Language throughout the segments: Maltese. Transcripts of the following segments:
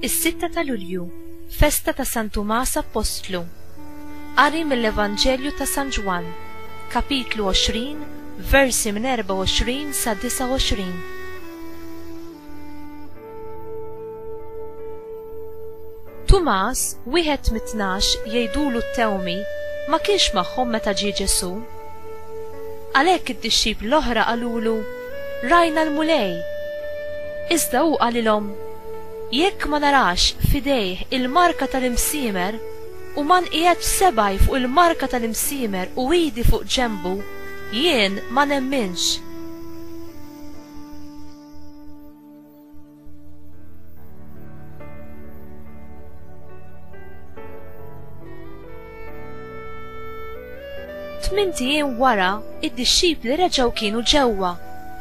Is-6 ta' Lulju, festa ta' San Tumas Apostlu. Qari mill-Evanġelju ta' San Ġwan, kapitlu 20, versi minn 24 sa 29. Tumas, wieħed mit-12 jgħidulu t-Tewmi, ma kienx magħhom meta ġie Ġesu. Għalhekk id-dixxipli l-oħra qalulu, rajna l-mulej. Iżda hu qalilhom, jekk ma narax fidejh il-marka tal-imsiemer u ma nqiegħedx sebgħi fuq il-marka tal-imsiemer u iedi fuq ġenbu, jien ma nemminx. Tmien ijiem wara, id-dixxipli reġgħu kienu ġewwa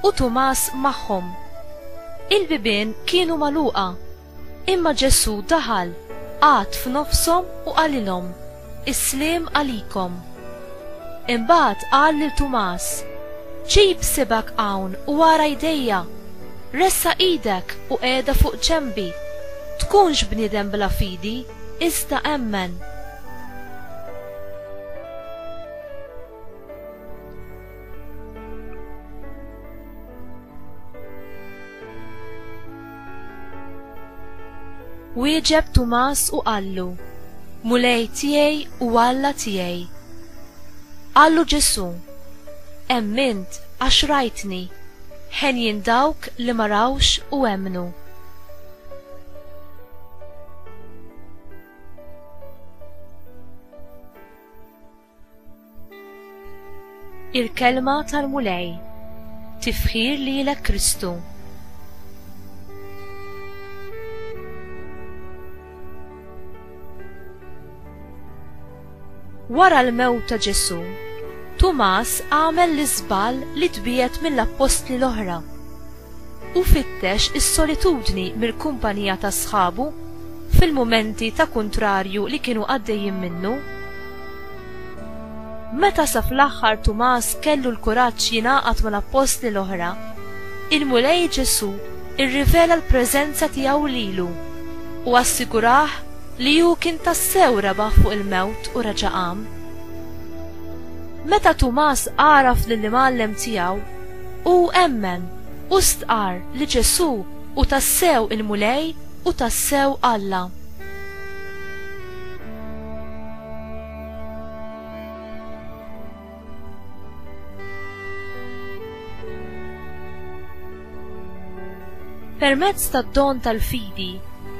u Tumas magħhom. Il-bibien kienu magħluqa, imma Ġesu daħal, għad f'nofshom u qalilhom, Is-sliem għalikom. Imbagħad qal lil Tumas, ġib sibak hawn u wara jdejja, ressa idek u qiegħda fuq ġenbi, tkunx bniedem bla fidi, iżda emmen. Wieġeb Tumas u qallu, mulej tiegħi u Alla tiegħi. Qallu Ġesu, emmint għax rajtni, ħenjin dawk li ma rawx u emmnu. Il-kelma tal-mulej, tifħir lilek Kristu. Wara l-mewt ta' Ġesu, Tumas għamel l-iżball li tbiet mill-apostli l-oħra u fittex is-solitudni mill-kumpanija ta' sħabu fil-mumenti ta' kuntrarju li kienu għaddejjin minnu. Meta sa fl-aħħar Tumas kellu l-kuraġġ jingħaqad mal-apostli l-oħra, il-mulej Ġesu irrivela l-preżenza tiegħu lilu u assigurah li hu kien tassew rebaħ fuq il-mewt u reġa' qam. Meta Tumas għaraf lill-imgħallem tiegħu, hu emmen u stqar li Ġesu u tassew il-mulej u tassew Alla. Permezz tad-don tal-fidi,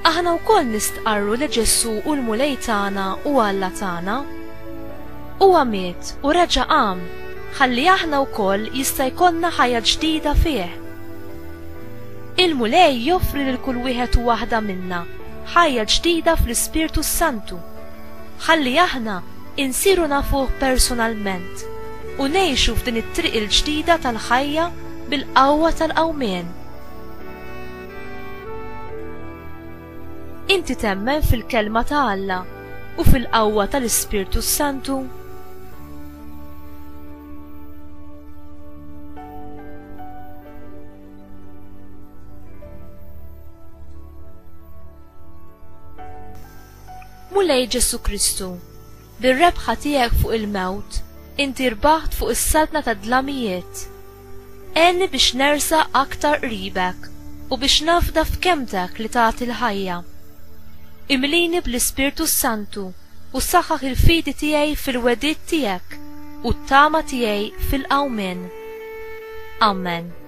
aħna wkoll nistqarru li Ġesu u l-mulej tagħna u Alla tagħna. Huwa miet u reġa' qam, ħalli aħna wkoll jista' jkollna ħajja ġdida fih. Il-mulej joffri lil kull wieħed u waħda minna ħajja ġdida fl-Ispirtu Santu, ħalli aħna insiru nafuh personalment u ngħixu f'din it-triq il-ġdida tal-ħajja bil-qawwa tal-qawmien. Inti temmen fil-kelma ta' Alla u fil-qawwa tal-Ispirtu Santu? Mulej Ġesu Kristu, bir-rebħa tiegħek fuq il-mewt, inti rbaħt fuq is-saltna tad-dlamijiet. Għenni biex nersa aktar qribek u biex nafda f'kemmtek li tagħti l-ħajja. Imlini bl-Ispirtu Santu u saħħaħ il-fidi tiegħi fil-wedid tiegħek u t-tama tiegħi fil-qawmien. Amen.